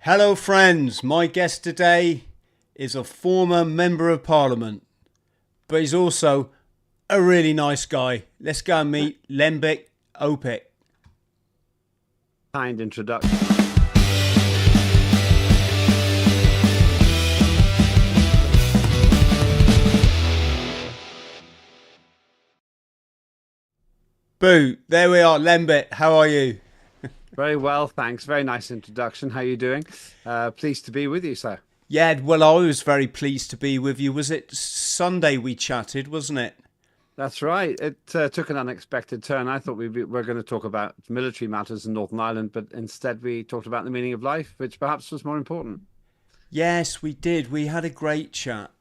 Hello friends, my guest today is a former Member of Parliament, but he's also a really nice guy. Let's go and meet Lembit Öpik. Kind introduction. Boo, there we are. Lembit, how are you? Very well, thanks. Very nice introduction. How are you doing? Pleased to be with you, sir. Yeah, well, I was very pleased to be with you. Was it Sunday we chatted, wasn't it? That's right. It took an unexpected turn. I thought we were going to talk about military matters in Northern Ireland, but instead we talked about the meaning of life, which perhaps was more important. Yes, we did. We had a great chat.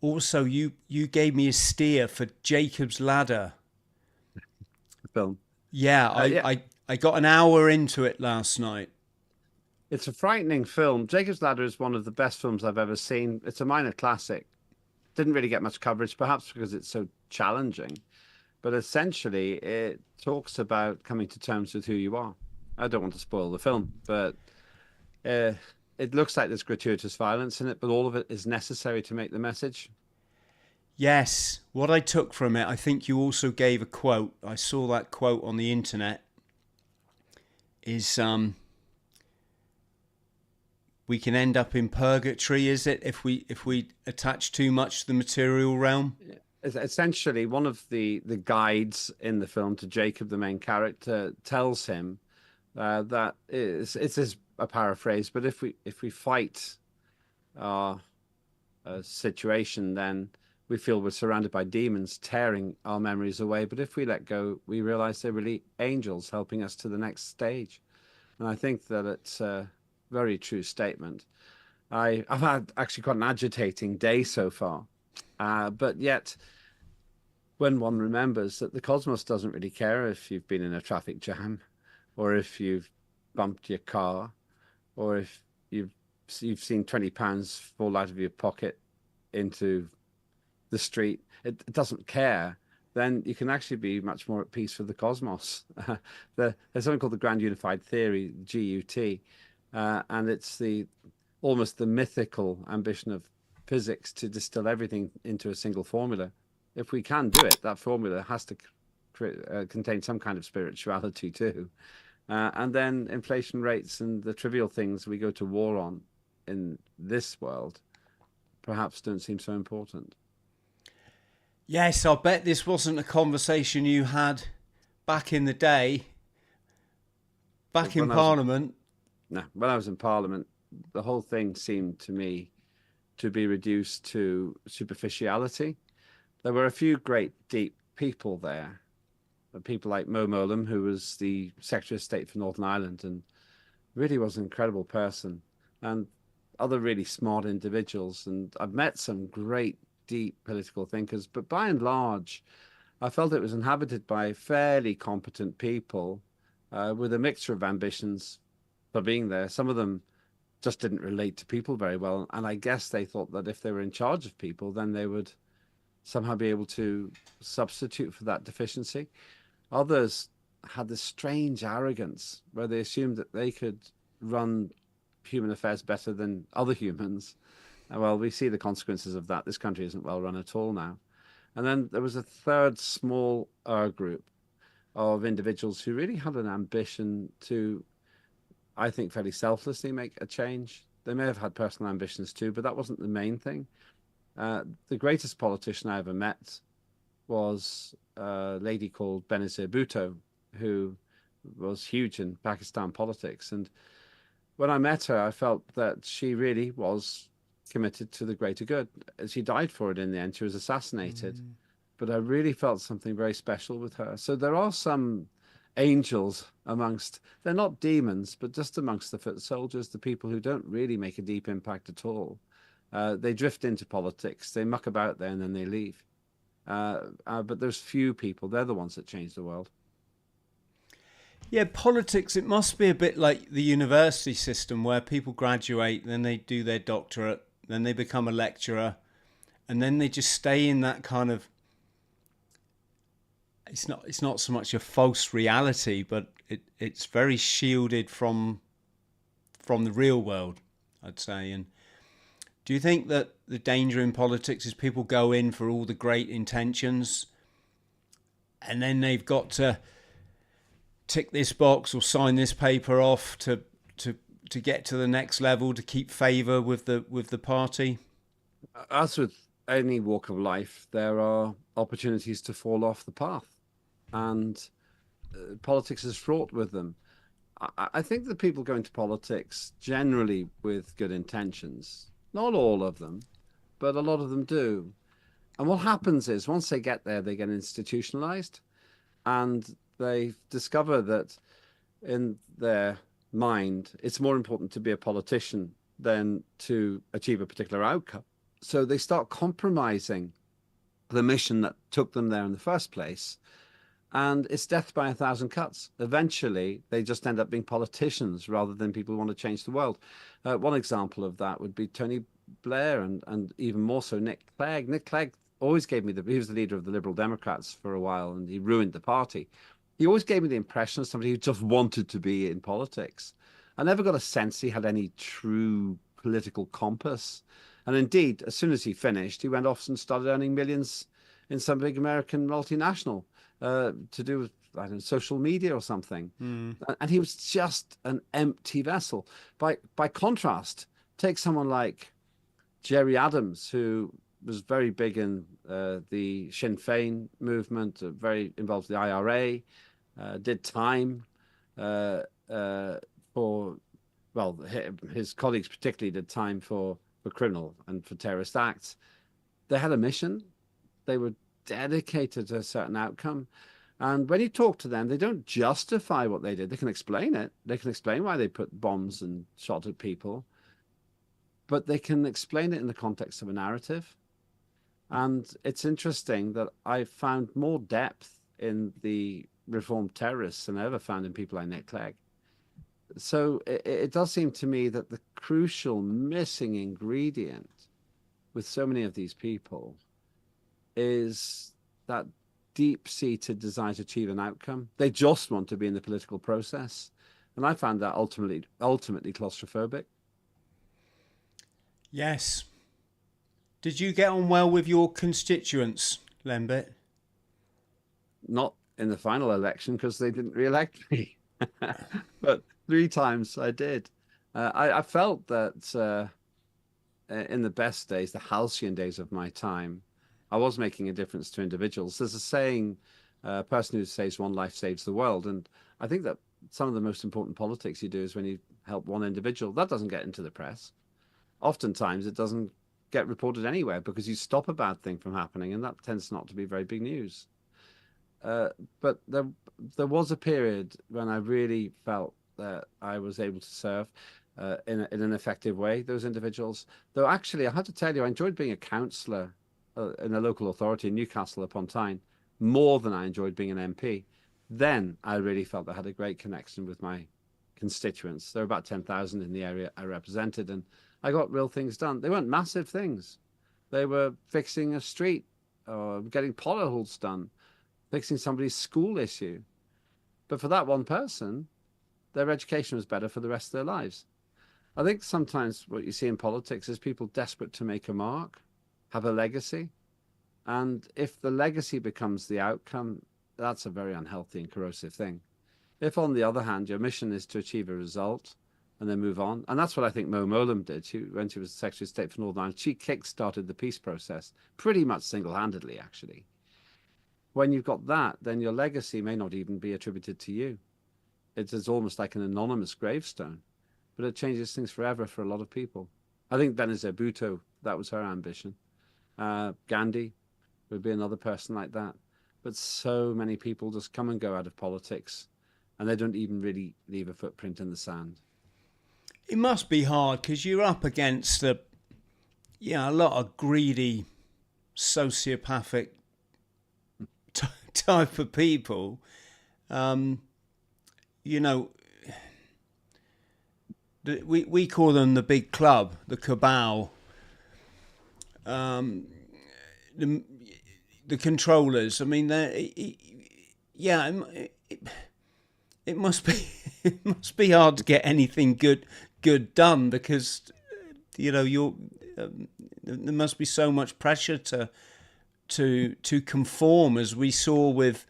Also, you gave me a steer for Jacob's Ladder. The film. Yeah, Yeah. I got an hour into it last night. It's a frightening film. Jacob's Ladder is one of the best films I've ever seen. It's a minor classic. Didn't really get much coverage, perhaps because it's so challenging. But essentially, it talks about coming to terms with who you are. I don't want to spoil the film, but it looks like there's gratuitous violence in it, but all of it is necessary to make the message. Yes, what I took from it, I think you also gave a quote. I saw that quote on the internet. Is we can end up in purgatory, is it, if we attach too much to the material realm? Essentially, one of the guides in the film to Jacob, the main character, tells him that it's a paraphrase, but if we fight our situation, then we feel we're surrounded by demons tearing our memories away. But if we let go, we realize they're really angels helping us to the next stage. And I think that it's a very true statement. I've had actually quite an agitating day so far. But yet, when one remembers that the cosmos doesn't really care if you've been in a traffic jam, or if you've bumped your car, or if you've seen £20 fall out of your pocket into the street, it doesn't care, then you can actually be much more at peace with the cosmos. There's something called the Grand Unified Theory, GUT, and it's almost the mythical ambition of physics to distill everything into a single formula. If we can do it, that formula has to contain some kind of spirituality too. And then inflation rates and the trivial things we go to war on in this world perhaps don't seem so important. Yes, I bet this wasn't a conversation you had back in the day, back in Parliament. No, when I was in Parliament, the whole thing seemed to me to be reduced to superficiality. There were a few great, deep people there. People like Mo Mowlam, who was the Secretary of State for Northern Ireland and really was an incredible person, and other really smart individuals. And I've met some great, deep political thinkers, but by and large, I felt it was inhabited by fairly competent people with a mixture of ambitions for being there. Some of them just didn't relate to people very well, and I guess they thought that if they were in charge of people, then they would somehow be able to substitute for that deficiency. Others had this strange arrogance where they assumed that they could run human affairs better than other humans. Well, we see the consequences of that. This country isn't well run at all now. And then there was a third small group of individuals who really had an ambition to, I think, fairly selflessly make a change. They may have had personal ambitions too, but that wasn't the main thing. The greatest politician I ever met was a lady called Benazir Bhutto, who was huge in Pakistan politics. And when I met her, I felt that she really was committed to the greater good. She died for it in the end. She was assassinated. But I really felt something very special with her. So there are some angels amongst, they're not demons, but just amongst the foot soldiers, the people who don't really make a deep impact at all. They drift into politics, they muck about there, and then they leave. But there's few people, they're the ones that change the world. Yeah, politics, it must be a bit like the university system where people graduate, then they do their doctorate, then they become a lecturer, and then they just stay in that kind of, it's not so much a false reality, but it's very shielded from from the real world, I'd say. And do you think that the danger in politics is people go in for all the great intentions and then they've got to tick this box or sign this paper off to get to the next level, to keep favour with the party? As with any walk of life, there are opportunities to fall off the path, and politics is fraught with them. I think that people go into politics generally with good intentions. Not all of them, but a lot of them do. And what happens is once they get there, they get institutionalized, and they discover that in their mind, it's more important to be a politician than to achieve a particular outcome. So they start compromising the mission that took them there in the first place. And it's death by a thousand cuts. Eventually, they just end up being politicians rather than people who want to change the world. One example of that would be Tony Blair and even more so Nick Clegg. Nick Clegg always gave me he was the leader of the Liberal Democrats for a while, and he ruined the party. He always gave me the impression of somebody who just wanted to be in politics. I never got a sense he had any true political compass. And indeed, as soon as he finished, he went off and started earning millions in some big American multinational to do with, I don't know, social media or something. And he was just an empty vessel. By contrast, take someone like Jerry Adams, who was very big in the Sinn Féin movement, very involved with the IRA, did time for, well, his colleagues particularly did time for criminal and for terrorist acts. They had a mission. They were dedicated to a certain outcome. And when you talk to them, they don't justify what they did. They can explain it. They can explain why they put bombs and shot at people. But they can explain it in the context of a narrative. And it's interesting that I found more depth in the reformed terrorists than I ever found in people like Nick Clegg. So it does seem to me that the crucial missing ingredient with so many of these people is that deep-seated desire to achieve an outcome. They just want to be in the political process. And I found that ultimately claustrophobic. Yes. Did you get on well with your constituents, Lembit? Not in the final election because they didn't re-elect me. But 3 times I did. I felt that in the best days, the halcyon days of my time, I was making a difference to individuals. There's a saying, a person who saves one life saves the world. And I think that some of the most important politics you do is when you help one individual. That doesn't get into the press. Oftentimes it doesn't get reported anywhere because you stop a bad thing from happening, and that tends not to be very big news. But there was a period when I really felt that I was able to serve in an effective way those individuals. Though actually, I have to tell you, I enjoyed being a councillor in a local authority in Newcastle upon Tyne more than I enjoyed being an MP. Then I really felt I had a great connection with my constituents. There were about 10,000 in the area I represented, and I got real things done. They weren't massive things. They were fixing a street or getting potholes done, fixing somebody's school issue. But for that one person, their education was better for the rest of their lives. I think sometimes what you see in politics is people desperate to make a mark, have a legacy. And if the legacy becomes the outcome, that's a very unhealthy and corrosive thing. If, on the other hand, your mission is to achieve a result and then move on, and that's what I think Mo Mowlam did. When she was Secretary of State for Northern Ireland, she kick-started the peace process pretty much single-handedly, actually. When you've got that, then your legacy may not even be attributed to you. It is almost like an anonymous gravestone, but it changes things forever for a lot of people. I think Benazir Bhutto, that was her ambition. Gandhi would be another person like that. But so many people just come and go out of politics, and they don't even really leave a footprint in the sand. It must be hard because you're up against a lot of greedy, sociopathic type of people. We call them the big club, the cabal, the controllers. I mean, it must be hard to get anything good good done, because there must be so much pressure to conform, as we saw with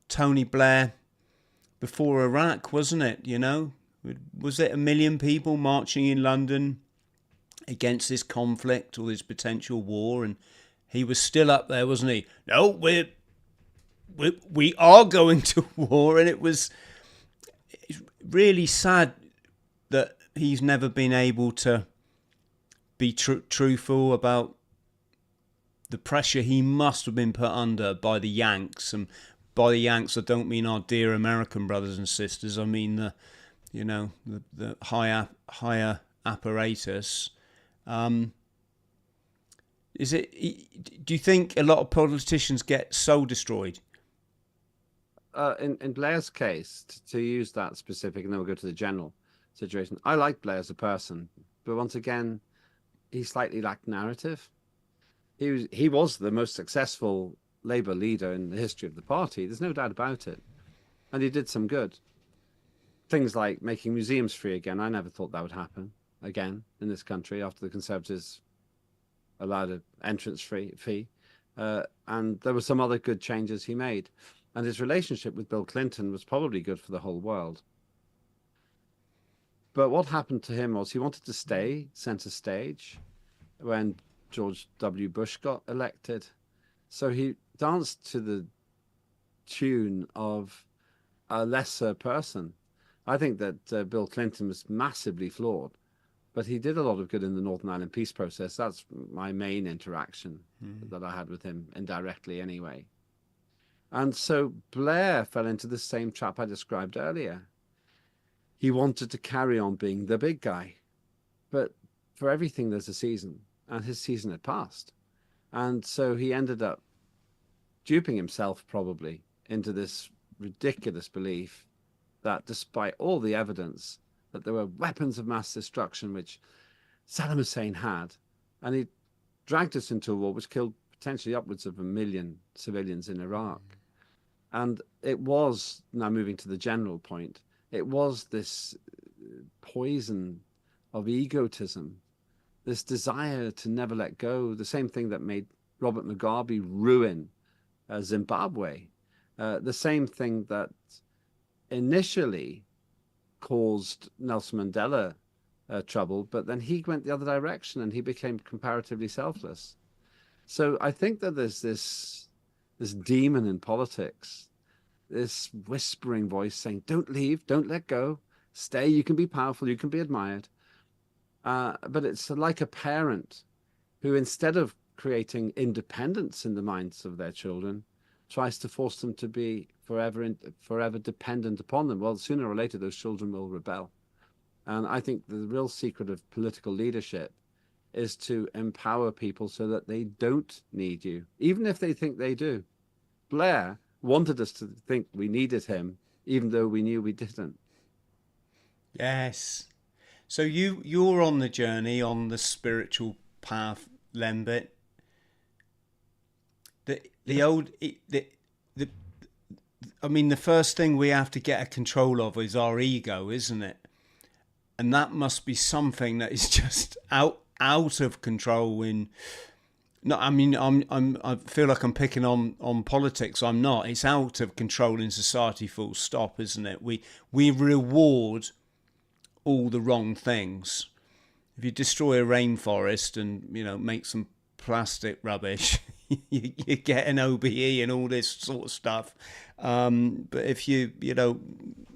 Tony Blair before Iraq, wasn't it? Was it 1 million people marching in London against this conflict or this potential war, and he was still up there, wasn't he? No, we are going to war. And it's really sad that he's never been able to be truthful about the pressure he must have been put under by the Yanks. And by the Yanks, I don't mean our dear American brothers and sisters. I mean the higher apparatus. Do you think a lot of politicians get soul destroyed? In Blair's case, to use that specific, and then we'll go to the general situation. I like Blair as a person, but once again, he slightly lacked narrative. He was the most successful Labour leader in the history of the party. There's no doubt about it. And he did some good. Things like making museums free again. I never thought that would happen again in this country after the Conservatives allowed an entrance fee. And there were some other good changes he made. And his relationship with Bill Clinton was probably good for the whole world. But what happened to him was he wanted to stay center stage when George W. Bush got elected. So he danced to the tune of a lesser person. I think that Bill Clinton was massively flawed, but he did a lot of good in the Northern Ireland peace process. That's my main interaction that I had with him, indirectly anyway. And so Blair fell into the same trap I described earlier. He wanted to carry on being the big guy, but for everything there's a season, and his season had passed. And so he ended up duping himself probably into this ridiculous belief that despite all the evidence that there were weapons of mass destruction, which Saddam Hussein had, and he dragged us into a war which killed potentially upwards of 1 million civilians in Iraq. And it was, now moving to the general point, it was this poison of egotism, this desire to never let go, the same thing that made Robert Mugabe ruin Zimbabwe, the same thing that initially caused Nelson Mandela trouble, but then he went the other direction and he became comparatively selfless. So I think that there's this demon in politics, this whispering voice saying, don't leave, don't let go, stay, you can be powerful, you can be admired. But it's like a parent who, instead of creating independence in the minds of their children, tries to force them to be forever dependent upon them. Well, sooner or later, those children will rebel. And I think the real secret of political leadership is to empower people so that they don't need you, even if they think they do. Blair wanted us to think we needed him, even though we knew we didn't. Yes. So you're on the journey, on the spiritual path, Lembit. The first thing we have to get a control of is our ego, isn't it? And that must be something that is just out of control. I feel like I'm picking on politics. I'm not. It's out of control in society, full stop, isn't it? We reward all the wrong things. If you destroy a rainforest and make some plastic rubbish, you get an OBE and all this sort of stuff. But if you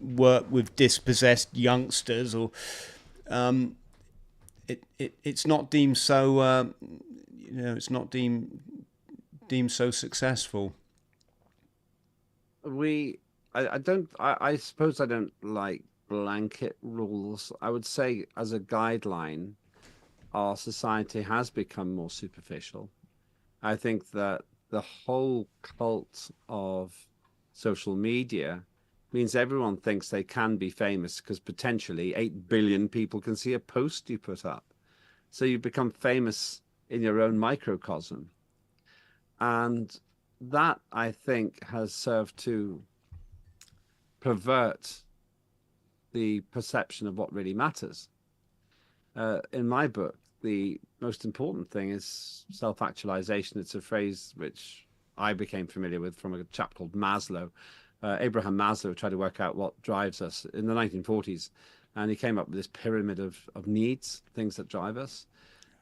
work with dispossessed youngsters, or it's not deemed so it's not deemed so successful. I suppose I don't like blanket rules. I would say, as a guideline, our society has become more superficial. I think that the whole cult of social media means everyone thinks they can be famous because potentially 8 billion people can see a post you put up. So you become famous in your own microcosm. And that, I think, has served to pervert the perception of what really matters. In my book, the most important thing is self-actualization. It's a phrase which I became familiar with from a chap called Maslow. Abraham Maslow tried to work out what drives us in the 1940s, and he came up with this pyramid of needs, things that drive us.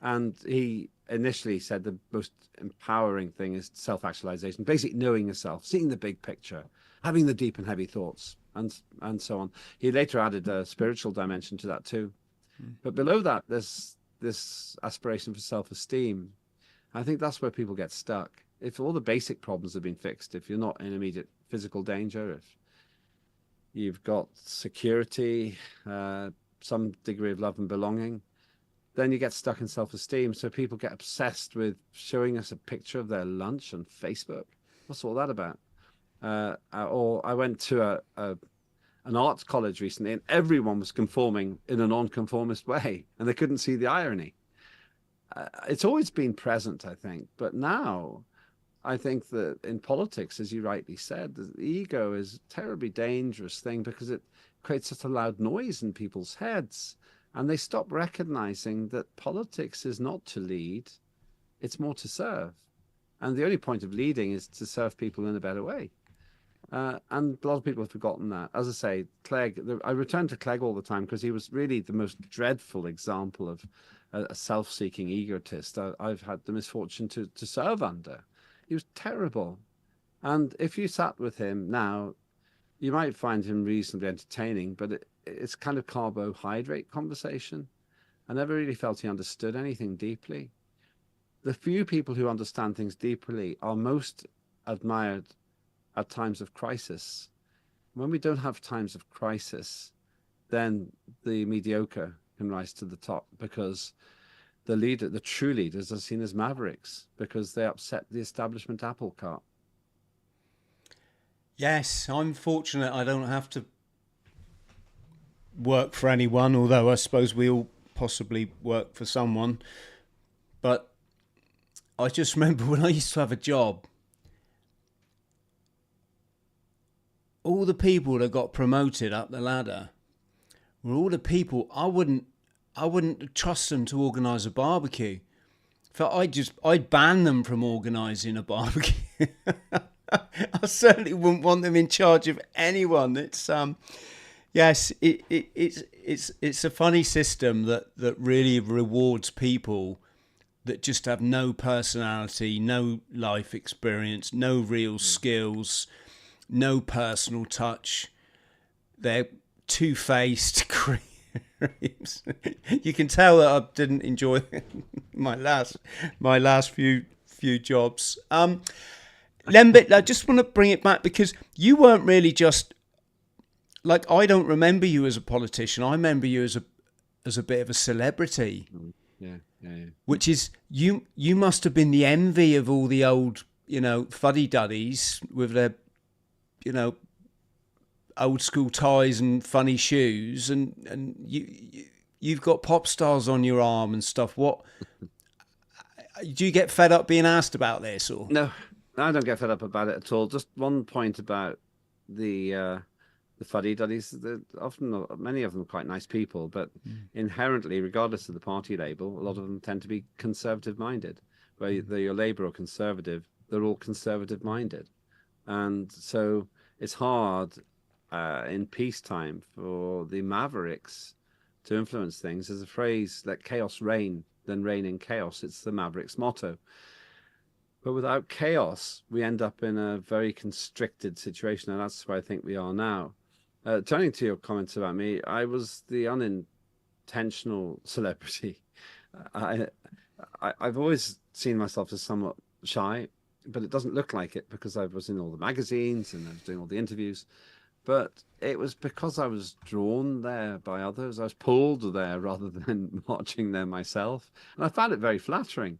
And he initially said the most empowering thing is self-actualization, basically knowing yourself, seeing the big picture, having the deep and heavy thoughts, and so on. He later added a spiritual dimension to that too. But below that, there's this aspiration for self-esteem. I think that's where people get stuck. If all the basic problems have been fixed, if you're not in immediate physical danger, if you've got security, some degree of love and belonging, then you get stuck in self-esteem. So people get obsessed with showing us a picture of their lunch on Facebook. What's all that about? Or I went to an arts college recently, and everyone was conforming in a non-conformist way, and they couldn't see the irony. It's always been present, I think, but now I think that in politics, as you rightly said, the ego is a terribly dangerous thing because it creates such a loud noise in people's heads, and they stop recognizing that politics is not to lead, it's more to serve. And the only point of leading is to serve people in a better way. And a lot of people have forgotten that. As I say, Clegg, I return to Clegg all the time because he was really the most dreadful example of a self-seeking egotist I've had the misfortune to serve under. He was terrible. And if you sat with him now, you might find him reasonably entertaining, but it's kind of carbohydrate conversation. I never really felt he understood anything deeply. The few people who understand things deeply are most admired at times of crisis. When we don't have times of crisis, then the mediocre can rise to the top because the true leaders are seen as mavericks because they upset the establishment apple cart. Yes, I'm fortunate I don't have to work for anyone, although I suppose we all possibly work for someone. But I just remember when I used to have a job, all the people that got promoted up the ladder were all the people I wouldn't trust them to organise a barbecue. I'd ban them from organising a barbecue. I certainly wouldn't want them in charge of anyone. It's yes, it's a funny system that really rewards people that just have no personality, no life experience, no real skills, no personal touch. They're two-faced creeps. You can tell that I didn't enjoy my last few jobs. Lembit, I just want to bring it back because you weren't really just like, I don't remember you as a politician. I remember you as a bit of a celebrity. Yeah. Which is you must have been the envy of all the old, fuddy-duddies with their, old school ties and funny shoes, and you've got pop stars on your arm and stuff. What do you get fed up being asked about this? Or No, I don't get fed up about it at all. Just one point about the fuddy-duddies. Often, many of them are quite nice people, but inherently, regardless of the party label, a lot of them tend to be conservative-minded. Whether you're Labour or Conservative, they're all conservative-minded. And so it's hard in peacetime for the mavericks to influence things. There's a phrase, let chaos reign, then reign in chaos. It's the mavericks' motto. But without chaos, we end up in a very constricted situation, and that's where I think we are now. Turning to your comments about me, I was the unintentional celebrity. I've always seen myself as somewhat shy, but it doesn't look like it because I was in all the magazines and I was doing all the interviews. But it was because I was drawn there by others. I was pulled there rather than watching there myself. And I found it very flattering.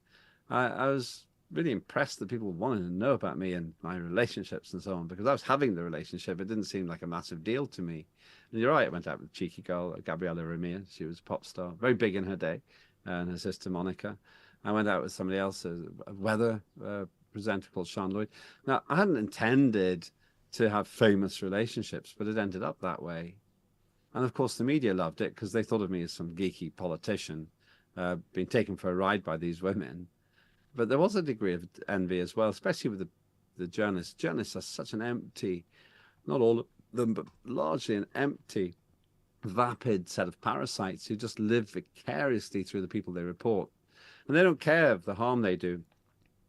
I was really impressed that people wanted to know about me and my relationships and so on, because I was having the relationship. It didn't seem like a massive deal to me. And you're right, I went out with a cheeky girl, Gabriella Ramir. She was a pop star, very big in her day, and her sister Monica. I went out with somebody else, a weather presenter called Sean Lloyd. Now, I hadn't intended to have famous relationships, but it ended up that way. And of course, the media loved it because they thought of me as some geeky politician being taken for a ride by these women. But there was a degree of envy as well, especially with the journalists. Journalists are such an empty, not all of them, but largely an empty, vapid set of parasites who just live vicariously through the people they report. And they don't care of the harm they do.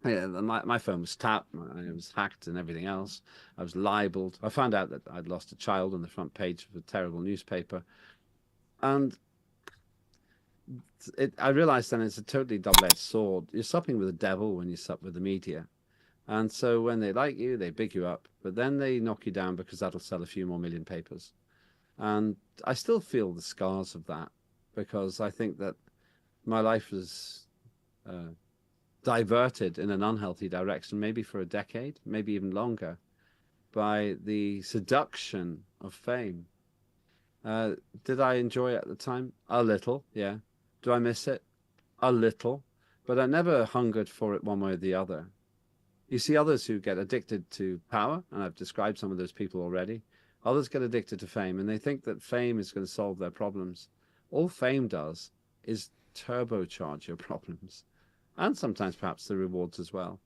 Yeah, my phone was tapped, it was hacked and everything else. I was libeled. I found out that I'd lost a child on the front page of a terrible newspaper. And I realized then it's a totally double-edged sword. You're supping with the devil when you sup with the media. And so when they like you, they big you up, but then they knock you down because that'll sell a few more million papers. And I still feel the scars of that, because I think that my life was diverted in an unhealthy direction, maybe for a decade, maybe even longer, by the seduction of fame. Did I enjoy it at the time? A little, yeah. Do I miss it? A little. But I never hungered for it one way or the other. You see others who get addicted to power, and I've described some of those people already. Others get addicted to fame, and they think that fame is going to solve their problems. All fame does is turbocharge your problems, and sometimes perhaps the rewards as well.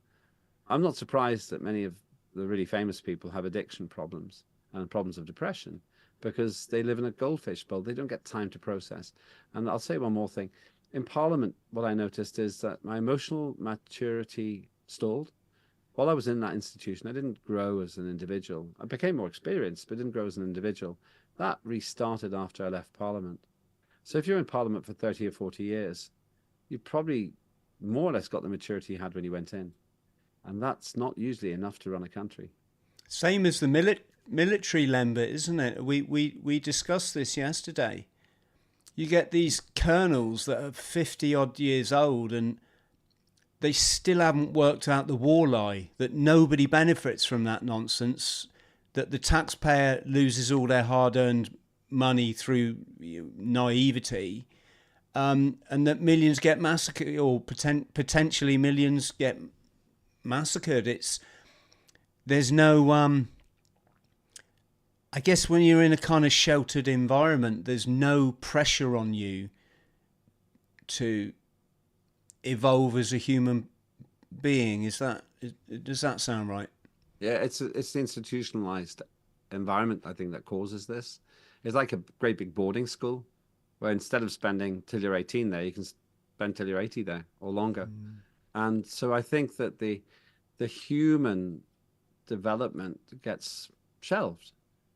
I'm not surprised that many of the really famous people have addiction problems and problems of depression, because they live in a goldfish bowl. They don't get time to process. And I'll say one more thing. In Parliament, what I noticed is that my emotional maturity stalled. While I was in that institution, I didn't grow as an individual. I became more experienced, but didn't grow as an individual. That restarted after I left Parliament. So if you're in Parliament for 30 or 40 years, you probably more or less got the maturity you had when you went in. And that's not usually enough to run a country. Same as the military, Lembit, isn't it? We discussed this yesterday. You get these colonels that are 50 odd years old and they still haven't worked out the war lie, that nobody benefits from that nonsense, that the taxpayer loses all their hard-earned money through naivety, and that millions get massacred, or potentially millions get massacred. There's no I guess when you're in a kind of sheltered environment, there's no pressure on you to evolve as a human being. Does that sound right? Yeah, it's the institutionalized environment, I think, that causes this. It's like a great big boarding school, where instead of spending till you're 18 there, you can spend till you're 80 there or longer. And so I think that the human development gets shelved,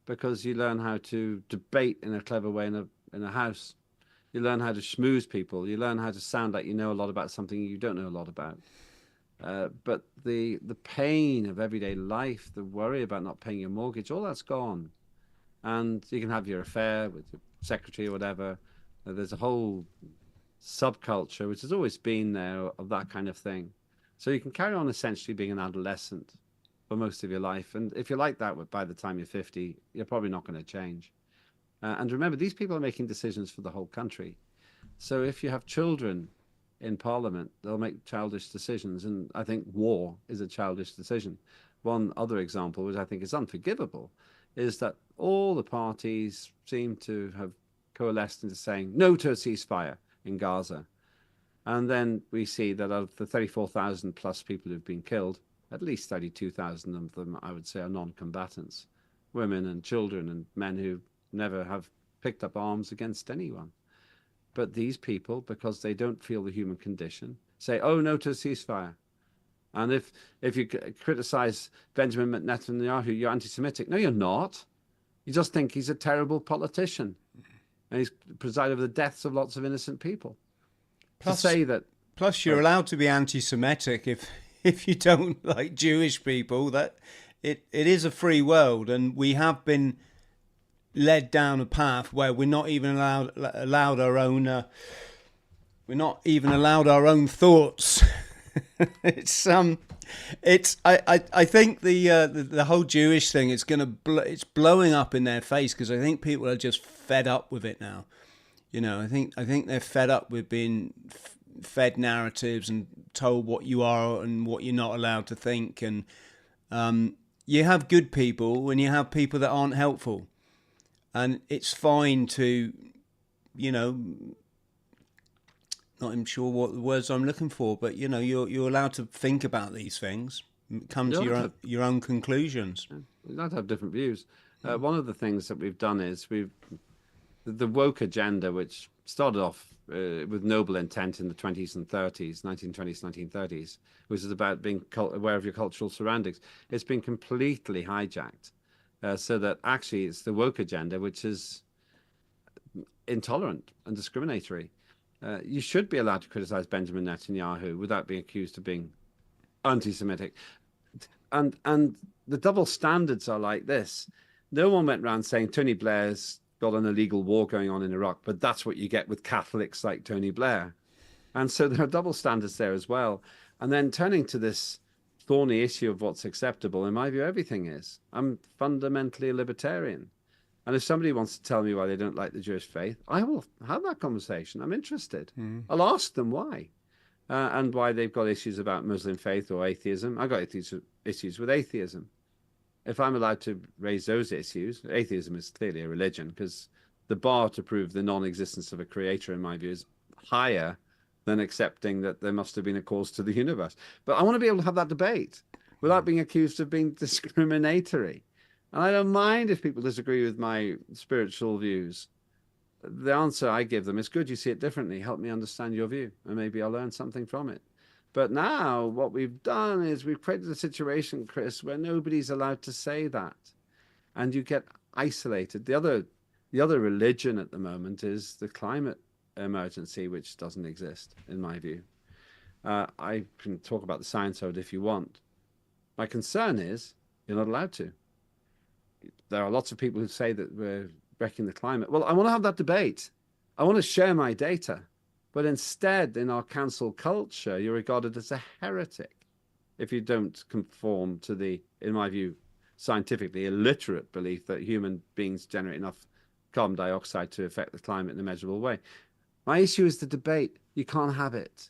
because you learn how to debate in a clever way in a house. You learn how to schmooze people. You learn how to sound like you know a lot about something you don't know a lot about. But the pain of everyday life, the worry about not paying your mortgage, all that's gone. And you can have your affair with your secretary or whatever. There's a whole subculture, which has always been there, of that kind of thing. So you can carry on essentially being an adolescent for most of your life. And if you're like that by the time you're 50, you're probably not going to change. And remember, these people are making decisions for the whole country. So if you have children in Parliament, they'll make childish decisions. And I think war is a childish decision. One other example, which I think is unforgivable, is that all the parties seem to have coalesced into saying no to a ceasefire in Gaza. And then we see that of the 34,000 plus people who've been killed, at least 32,000 of them, I would say, are non-combatants, women and children and men who never have picked up arms against anyone. But these people, because they don't feel the human condition, say, oh, no to a ceasefire. And if you criticize Benjamin Netanyahu, you're anti-Semitic. No, you're not. You just think he's a terrible politician. And he's presided over the deaths of lots of innocent people. Plus, to say that... Plus, you're allowed to be anti-Semitic if you don't like Jewish people. That it is a free world, and we have been led down a path where we're not even allowed our own thoughts. I think the whole Jewish thing is it's blowing up in their face, because I think people are just fed up with it now. I think they're fed up with being fed narratives and told what you are and what you're not allowed to think. And you have good people and you have people that aren't helpful. And it's fine to, you know, not even sure what the words I'm looking for, but you know, you're allowed to think about these things, come to your own conclusions. We'd like to have different views. One of the things that we've done is the woke agenda, which started off with noble intent in the 1920s and 1930s, which is about being aware of your cultural surroundings. It's been completely hijacked, so that actually it's the woke agenda which is intolerant and discriminatory. You should be allowed to criticize Benjamin Netanyahu without being accused of being anti-Semitic. And the double standards are like this. No one went around saying Tony Blair's got an illegal war going on in Iraq, but that's what you get with Catholics like Tony Blair. And so there are double standards there as well. And then turning to this thorny issue of what's acceptable, in my view, everything is. I'm fundamentally a libertarian. And if somebody wants to tell me why they don't like the Jewish faith, I will have that conversation. I'm interested. I'll ask them why. And why they've got issues about Muslim faith or atheism. I've got issues with atheism. If I'm allowed to raise those issues, atheism is clearly a religion, because the bar to prove the non-existence of a creator, in my view, is higher than accepting that there must have been a cause to the universe. But I want to be able to have that debate without being accused of being discriminatory. And I don't mind if people disagree with my spiritual views. The answer I give them is, good, you see it differently. Help me understand your view, and maybe I'll learn something from it. But now what we've done is we've created a situation, Chris, where nobody's allowed to say that. And you get isolated. The other religion at the moment is the climate emergency, which doesn't exist, in my view. I can talk about the science of it if you want. My concern is you're not allowed to. There are lots of people who say that we're wrecking the climate. Well, I want to have that debate. I want to share my data. But instead, in our cancel culture, you're regarded as a heretic if you don't conform to the, in my view, scientifically illiterate belief that human beings generate enough carbon dioxide to affect the climate in a measurable way. My issue is the debate. You can't have it.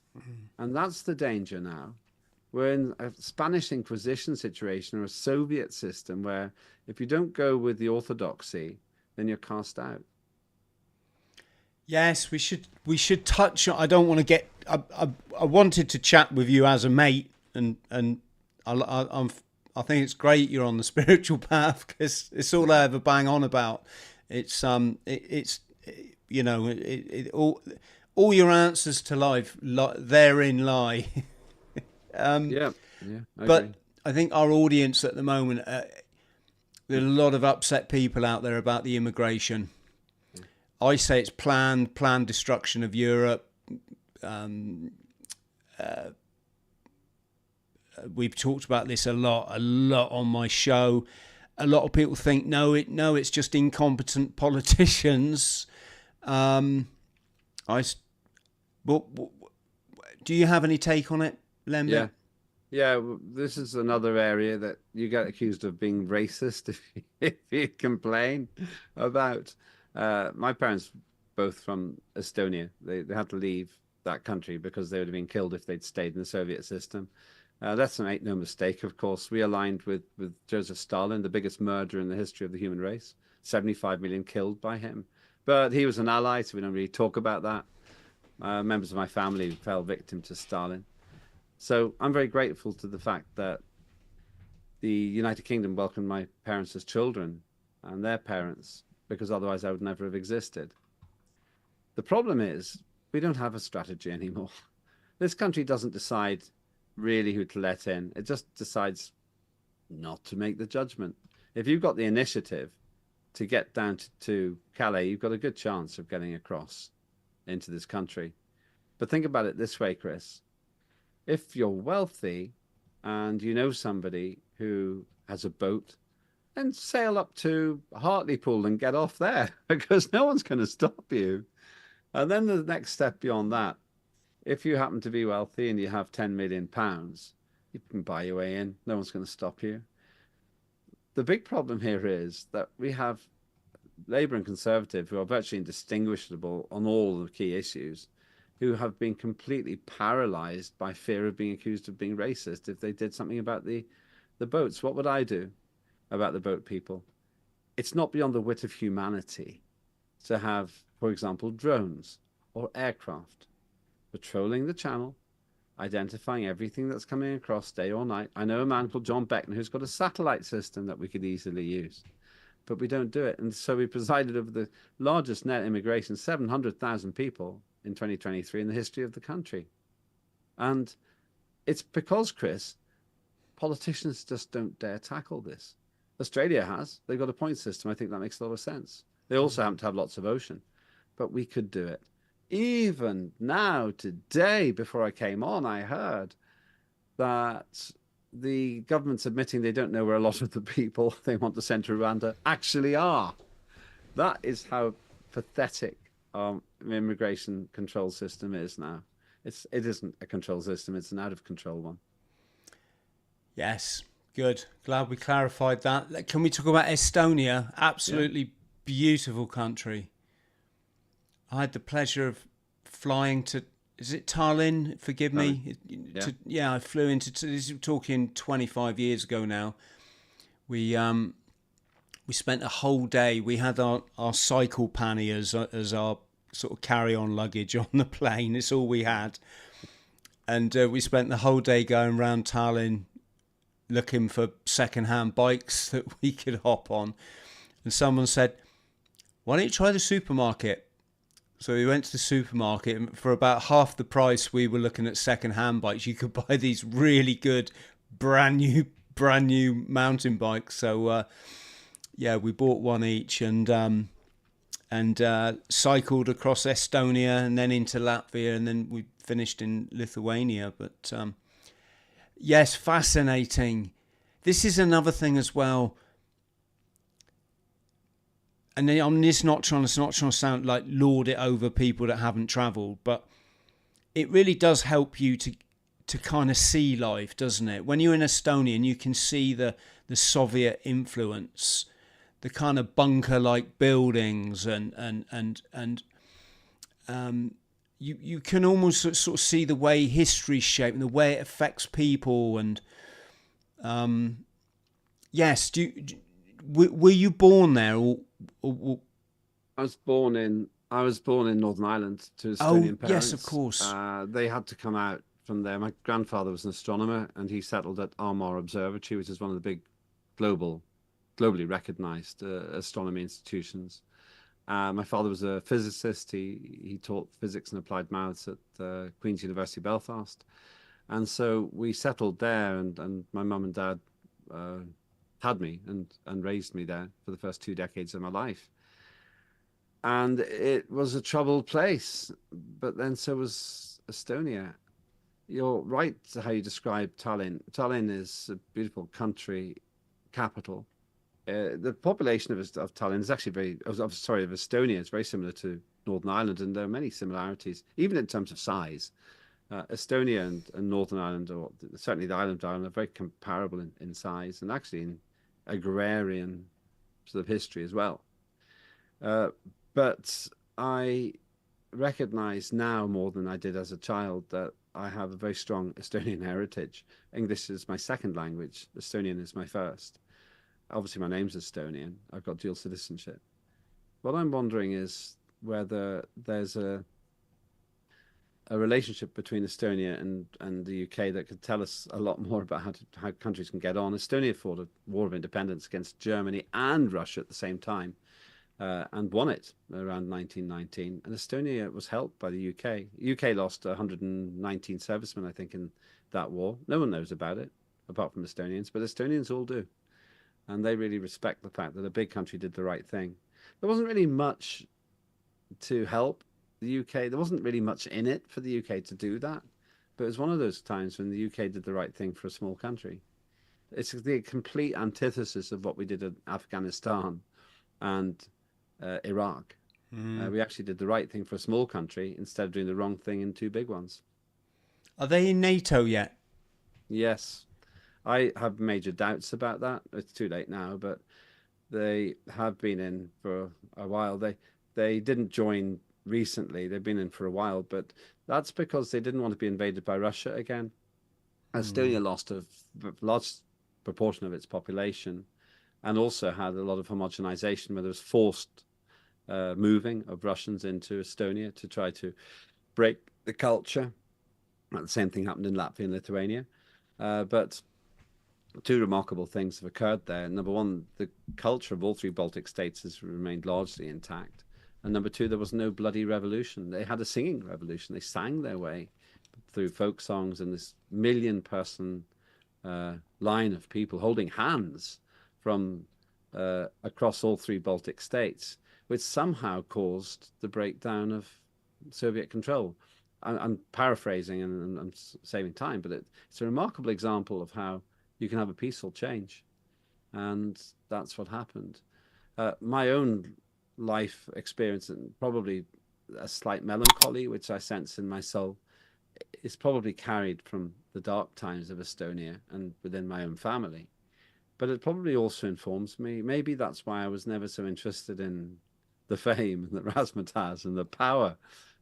And that's the danger now. We're in a Spanish Inquisition situation or a Soviet system where if you don't go with the orthodoxy, then you're cast out. Yes, we should touch on. I don't want to get. I wanted to chat with you as a mate, and I think it's great you're on the spiritual path, because it's all I ever bang on about. It's you know, all your answers to life therein lie. Yeah. But agree. I think our audience at the moment, there are a lot of upset people out there about the immigration. I say it's planned destruction of Europe. We've talked about this a lot on my show. A lot of people think no, it's just incompetent politicians. Do you have any take on it, Lembit? Yeah. This is another area that you get accused of being racist if you complain about. My parents, both from Estonia, they had to leave that country because they would have been killed if they'd stayed in the Soviet system. Let's make no mistake, of course, we aligned with Joseph Stalin, the biggest murderer in the history of the human race. 75 million killed by him. But he was an ally, so we don't really talk about that. Members of my family fell victim to Stalin. So I'm very grateful to the fact that the United Kingdom welcomed my parents as children and their parents, because otherwise I would never have existed. The problem is we don't have a strategy anymore. This country doesn't decide really who to let in. It just decides not to make the judgment. If you've got the initiative to get down to Calais, you've got a good chance of getting across into this country. But think about it this way, Chris. If you're wealthy and you know somebody who has a boat, then sail up to Hartlepool and get off there, because no one's going to stop you. And then the next step beyond that, if you happen to be wealthy and you have £10 million, you can buy your way in. No one's going to stop you. The big problem here is that we have Labour and Conservative, who are virtually indistinguishable on all the key issues, who have been completely paralysed by fear of being accused of being racist if they did something about the boats. What would I do about the boat people? it's not beyond the wit of humanity to have, for example, drones or aircraft patrolling the channel, identifying everything that's coming across day or night. I know a man called John Beckner who's got a satellite system that we could easily use, but we don't do it. And so we presided over the largest net immigration, 700,000 people in 2023 in the history of the country. And it's because, Chris, politicians just don't dare tackle this. Australia has. They've got a point system. I think that makes a lot of sense. They also happen to have lots of ocean, but we could do it. Even now, today, before I came on, I heard that the government's admitting they don't know where a lot of the people they want to send to Rwanda actually are. That is how pathetic our immigration control system is now. It isn't a control system, it's an out-of-control one. Yes, good. Glad we clarified that. Can we talk about Estonia? Absolutely beautiful country. I had the pleasure of flying to, is it Tallinn? Forgive me. I flew into, this is talking 25 years ago now. We spent a whole day. We had our cycle panniers as our sort of carry-on luggage on the plane. It's all we had. And we spent the whole day going around Tallinn looking for second-hand bikes that we could hop on. And someone said, why don't you try the supermarket? So we went to the supermarket, and for about half the price we were looking at second-hand bikes. You could buy these really good brand new mountain bikes. So we bought one each and cycled across Estonia and then into Latvia, and then we finished in Lithuania. But yes, fascinating. This is another thing as well. And I'm just not trying to sound like lord it over people that haven't travelled, but it really does help you to kind of see life, doesn't it? When you're in Estonia and you can see the Soviet influence, the kind of bunker-like buildings, and you can almost sort of see the way history's shaped and the way it affects people. And yes, were you born there or I was born in Northern Ireland to Estonian parents. Yes, of course. They had to come out from there. My grandfather was an astronomer, and he settled at Armagh Observatory, which is one of the big globally recognized astronomy institutions. My father was a physicist. He taught physics and applied maths at Queen's University Belfast. And so we settled there, and my mum and dad had me and raised me there for the first 2 decades of my life. And it was a troubled place, but then so was Estonia. You're right to how you describe Tallinn. Tallinn is a beautiful country capital. The population of Tallinn is actually of Estonia is very similar to Northern Ireland, and there are many similarities, even in terms of size. Estonia and Northern Ireland, or certainly the island of Ireland, are very comparable in size, and actually in agrarian sort of history as well. But I recognize now more than I did as a child that I have a very strong Estonian heritage. English is my second language. Estonian is my first. Obviously, my name's Estonian. I've got dual citizenship. What I'm wondering is whether there's a relationship between Estonia and the UK that could tell us a lot more about how countries can get on. Estonia fought a war of independence against Germany and Russia at the same time, and won it around 1919. And Estonia was helped by the UK. UK lost 119 servicemen, I think, in that war. No one knows about it, apart from Estonians, but Estonians all do. And they really respect the fact that a big country did the right thing. There wasn't really much to help the UK. There wasn't really much in it for the UK to do that. But it was one of those times when the UK did the right thing for a small country. It's the complete antithesis of what we did in Afghanistan and Iraq. We actually did the right thing for a small country instead of doing the wrong thing in two big ones. Are they in NATO yet? Yes. I have major doubts about that. It's too late now, but they have been in for a while. They didn't join recently. They've been in for a while, but that's because they didn't want to be invaded by Russia again. Estonia lost a large proportion of its population and also had a lot of homogenization where there was forced moving of Russians into Estonia to try to break the culture. The same thing happened in Latvia and Lithuania. But two remarkable things have occurred there. Number one, the culture of all three Baltic states has remained largely intact. And number two, there was no bloody revolution. They had a singing revolution. They sang their way through folk songs and this million-person line of people holding hands from across all three Baltic states, which somehow caused the breakdown of Soviet control. I'm paraphrasing and I'm saving time, but it's a remarkable example of how you can have a peaceful change. And that's what happened. My own life experience, and probably a slight melancholy, which I sense in my soul, is probably carried from the dark times of Estonia and within my own family. But it probably also informs me. Maybe that's why I was never so interested in the fame and the razzmatazz and the power.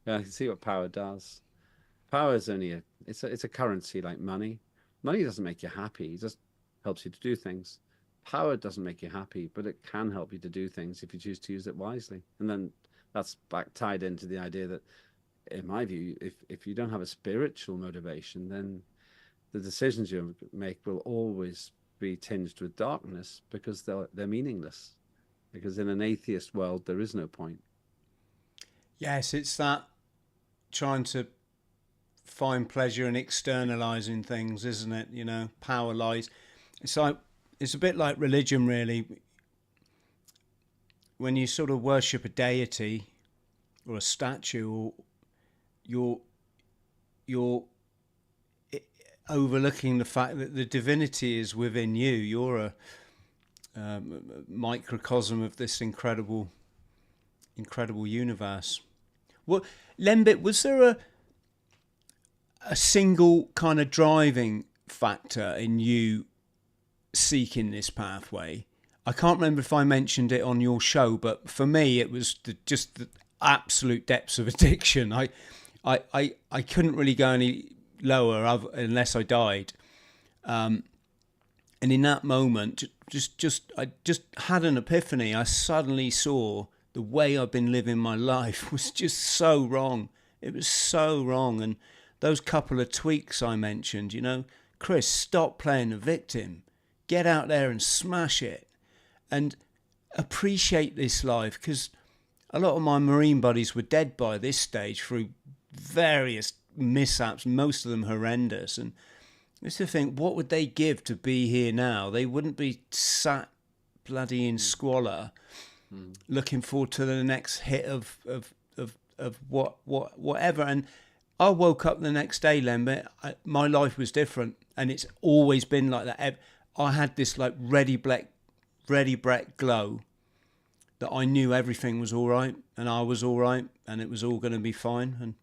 I can see what power does. Power is only it's a currency like money. Money doesn't make you happy. It just helps you to do things. Power doesn't make you happy, but it can help you to do things if you choose to use it wisely. And then that's tied into the idea that, in my view, if you don't have a spiritual motivation, then the decisions you make will always be tinged with darkness because they're meaningless. Because in an atheist world, there is no point. Yes, it's that trying to find pleasure in externalizing things, isn't it? You know, power lies. It's a bit like religion, really. When you sort of worship a deity or a statue, you're overlooking the fact that the divinity is within you. You're a microcosm of this incredible universe. Well, Lembit, was there a single kind of driving factor in you seeking this pathway? I can't remember if I mentioned it on your show, but for me it was just the absolute depths of addiction. I couldn't really go any lower unless I died. And in that moment, I just had an epiphany. I suddenly saw the way I've been living my life was just so wrong. It was so wrong. And those couple of tweaks I mentioned, you know, Chris, stop playing the victim. Get out there and smash it. And appreciate this life, because a lot of my Marine buddies were dead by this stage through various mishaps, most of them horrendous. And I used to think, what would they give to be here now? They wouldn't be sat bloody in squalor, looking forward to the next hit of whatever. And I woke up the next day, Lembit. My life was different, and it's always been like that. I had this like ready Brett glow that I knew everything was all right, and I was all right, and it was all going to be fine. And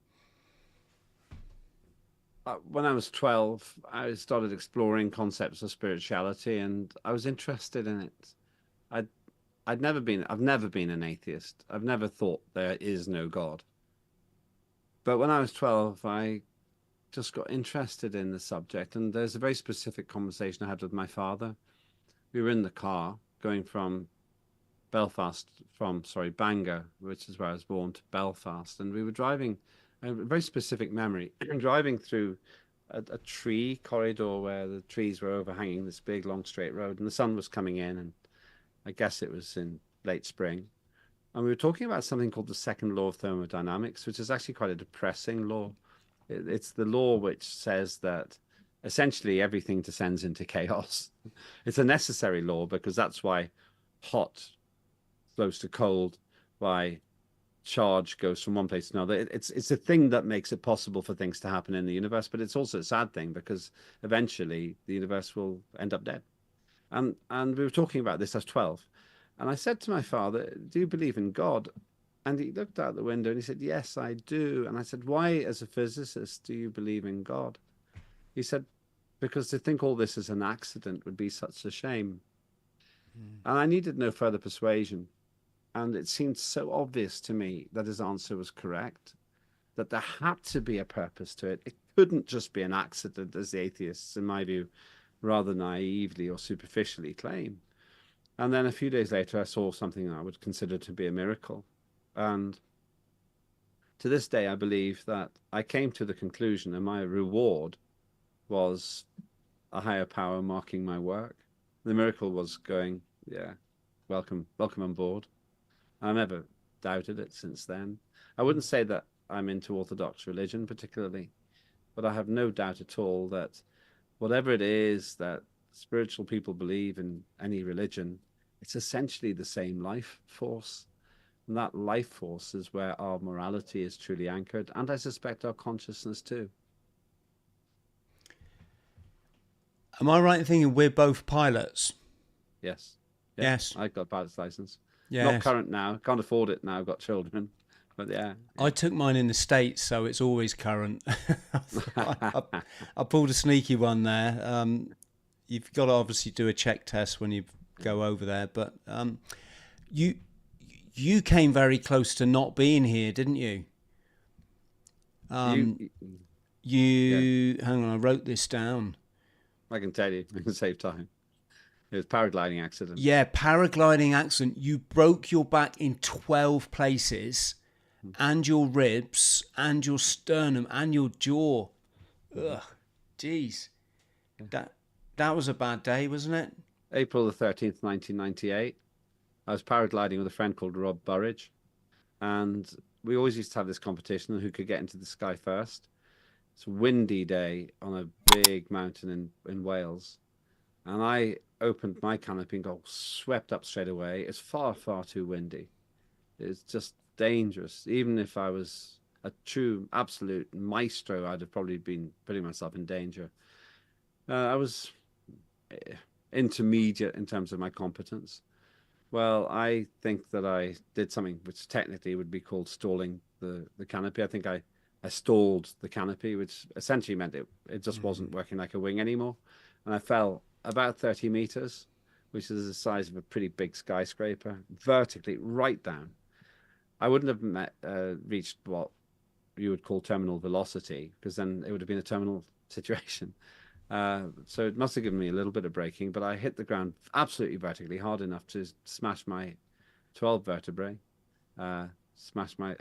when I was 12, I started exploring concepts of spirituality, and I was interested in it. I've never been an atheist. I've never thought there is no God. But when I was 12, I just got interested in the subject, and there's a very specific conversation I had with my father. We were in the car going from Bangor, which is where I was born, to Belfast, and we were driving. A very specific memory, driving through a tree corridor where the trees were overhanging this big, long, straight road, and the sun was coming in, and I guess it was in late spring. And we were talking about something called the second law of thermodynamics, which is actually quite a depressing law. It's the law which says that essentially everything descends into chaos. It's a necessary law because that's why hot flows to cold, why charge goes from one place to another. It's a thing that makes it possible for things to happen in the universe, but it's also a sad thing because eventually the universe will end up dead. And we were talking about this. I was 12, and I said to my father, "Do you believe in God?" And he looked out the window and he said, "Yes, I do." And I said, "Why, as a physicist, do you believe in God?" He said, "Because to think all this is an accident would be such a shame." And I needed no further persuasion. And it seemed so obvious to me that his answer was correct, that there had to be a purpose to it. It couldn't just be an accident, as the atheists, in my view, rather naively or superficially claim. And then a few days later, I saw something I would consider to be a miracle. And to this day, I believe that I came to the conclusion, and my reward was a higher power marking my work. The miracle was going, yeah, welcome on board. I never doubted it since then. I wouldn't say that I'm into Orthodox religion particularly, but I have no doubt at all that whatever it is that spiritual people believe in any religion, it's essentially the same life force. And that life force is where our morality is truly anchored, and I suspect our consciousness too. Am I right in thinking we're both pilots? Yes. Yes. I've got a pilot's license. Yes. Not current now. Can't afford it now. I've got children. But yeah. I took mine in the States, so it's always current. I pulled a sneaky one there. You've got to obviously do a check test when you go over there. But you came very close to not being here, didn't you? Hang on, I wrote this down. I can tell you. I can save time. It was a paragliding accident. Yeah, paragliding accident. You broke your back in 12 places, and your ribs, and your sternum, and your jaw. Ugh, jeez. That was a bad day, wasn't it? April the 13th, 1998. I was paragliding with a friend called Rob Burridge, and we always used to have this competition on who could get into the sky first. It's a windy day on a big mountain in Wales, and I opened my canopy and got swept up straight away. It's far, far too windy. It's just dangerous. Even if I was a true, absolute maestro, I'd have probably been putting myself in danger. I was intermediate in terms of my competence. Well, I think that I did something which technically would be called stalling the canopy. I think I stalled the canopy, which essentially meant it just wasn't working like a wing anymore. And I fell about 30 meters, which is the size of a pretty big skyscraper, vertically right down. I wouldn't have reached what you would call terminal velocity, because then it would have been a terminal situation. So it must have given me a little bit of braking, but I hit the ground absolutely vertically hard enough to smash my 12 vertebrae. I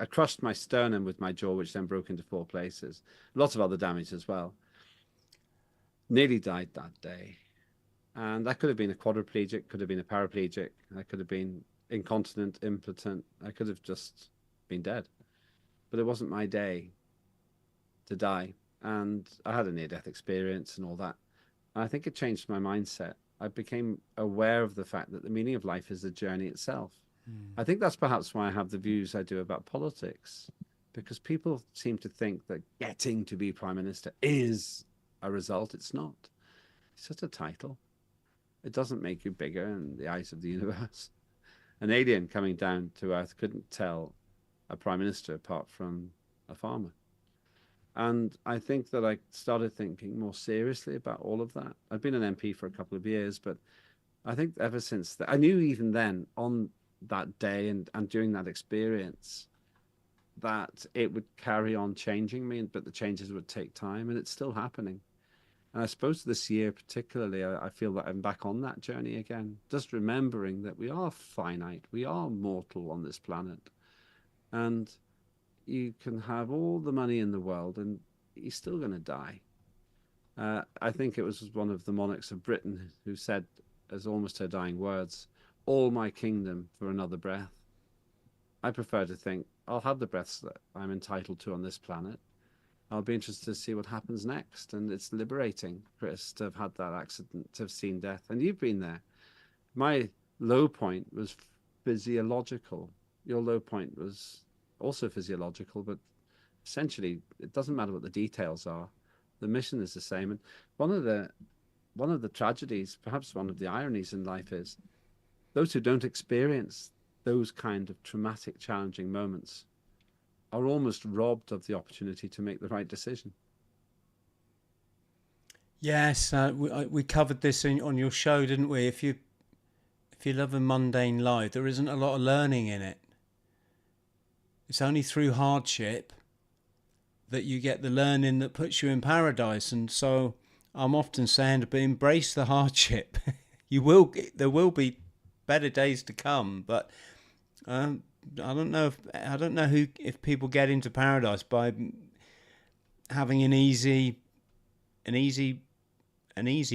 crushed my sternum with my jaw, which then broke into 4 places. Lots of other damage as well. Nearly died that day. And that could have been a quadriplegic, could have been a paraplegic. I could have been incontinent, impotent. I could have just been dead. But it wasn't my day to die. And I had a near-death experience and all that. And I think it changed my mindset. I became aware of the fact that the meaning of life is the journey itself. I think that's perhaps why I have the views I do about politics, because people seem to think that getting to be prime minister is a result. It's not. It's just a title. It doesn't make you bigger in the eyes of the universe. An alien coming down to Earth couldn't tell a prime minister apart from a farmer. And I think that I started thinking more seriously about all of that. I've been an MP for a couple of years, but I think ever since that, I knew even then on that day and during that experience that it would carry on changing me, but the changes would take time, and it's still happening. And I suppose this year particularly, I feel that I'm back on that journey again, just remembering that we are finite, we are mortal on this planet, and you can have all the money in the world and you're still going to die. I think it was one of the monarchs of Britain who said, as almost her dying words, "All my kingdom for another breath." I prefer to think I'll have the breaths that I'm entitled to on this planet. I'll be interested to see what happens next. And it's liberating, Chris, to have had that accident, to have seen death. And you've been there. My low point was physiological. Your low point was also physiological, but essentially it doesn't matter what the details are. The mission is the same. And one of the tragedies, perhaps one of the ironies in life, is those who don't experience those kind of traumatic, challenging moments are almost robbed of the opportunity to make the right decision. Yes, we covered this on your show, didn't we? If you live a mundane life, there isn't a lot of learning in it. It's only through hardship that you get the learning that puts you in paradise. And so I'm often saying to embrace the hardship. There will be better days to come. But I don't know if people get into paradise by having an easy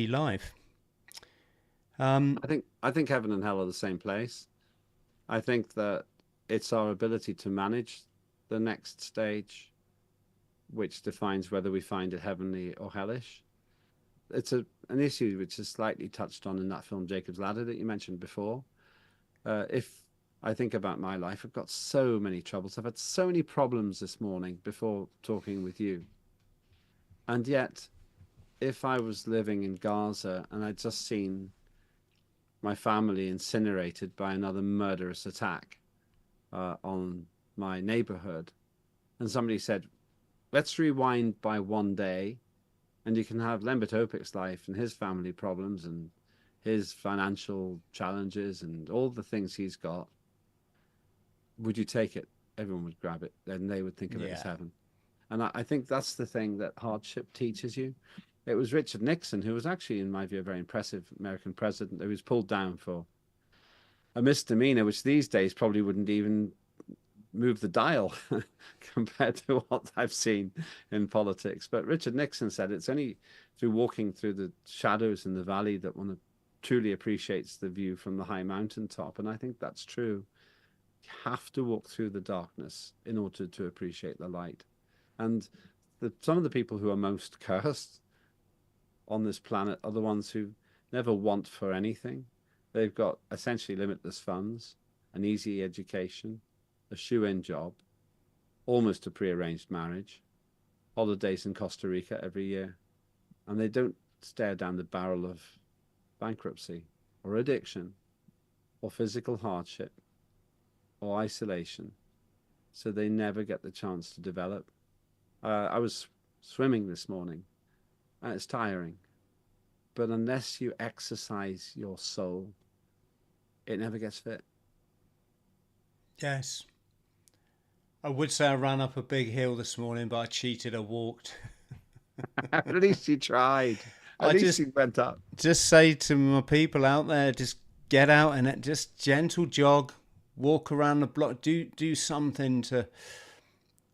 life. I think heaven and hell are the same place. I think that it's our ability to manage the next stage which defines whether we find it heavenly or hellish. It's an issue which is slightly touched on in that film Jacob's Ladder that you mentioned before. If I think about my life, I've got so many troubles. I've had so many problems this morning before talking with you. And yet, if I was living in Gaza and I'd just seen my family incinerated by another murderous attack on my neighborhood, and somebody said, let's rewind by one day, and you can have Lembit Öpik's life and his family problems and his financial challenges and all the things he's got. Would you take it? Everyone would grab it, and they would think of it as heaven. And I think that's the thing that hardship teaches you. It was Richard Nixon, who was actually, in my view, a very impressive American president, who was pulled down for a misdemeanor, which these days probably wouldn't even move the dial compared to what I've seen in politics. But Richard Nixon said it's only through walking through the shadows in the valley that one truly appreciates the view from the high mountaintop. And I think that's true. You have to walk through the darkness in order to appreciate the light. And some of the people who are most cursed on this planet are the ones who never want for anything. They've got essentially limitless funds, an easy education, a shoe-in job, almost a prearranged marriage, holidays in Costa Rica every year, and they don't stare down the barrel of bankruptcy or addiction or physical hardship or isolation, so they never get the chance to develop. I was swimming this morning, and it's tiring, but unless you exercise your soul, it never gets fit. Yes. I would say I ran up a big hill this morning, but I cheated. I walked. At least you tried. At least you went up. Just say to my people out there, just get out and just gentle jog, walk around the block, do something to